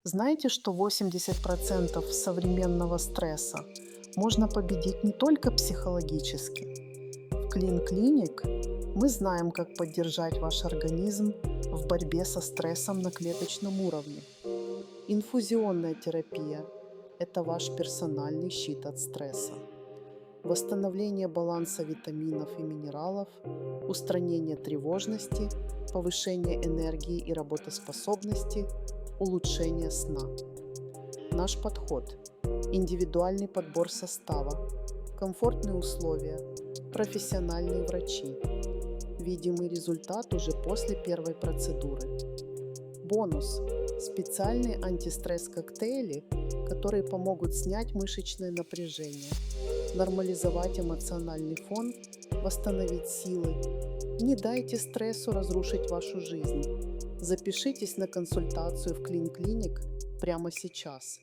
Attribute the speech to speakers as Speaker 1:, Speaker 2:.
Speaker 1: Знаете, что 80% современного стресса можно победить не только психологически? В Clean Clinic мы знаем, как поддержать ваш организм в борьбе со стрессом на клеточном уровне. Инфузионная терапия– это ваш персональный щит от стресса. Восстановление баланса витаминов и минералов, устранение тревожности, повышение энергии и работоспособности, улучшение сна. Наш подход– индивидуальный подбор состава, комфортные условия, профессиональные врачи. Видимый результат уже после первой процедуры. Бонус– специальные антистресс-коктейли, которые помогут снять мышечное напряжение, нормализовать эмоциональный фон, восстановить силы. Не дайте стрессу разрушить вашу жизнь. Запишитесь на консультацию в Clean Clinic прямо сейчас.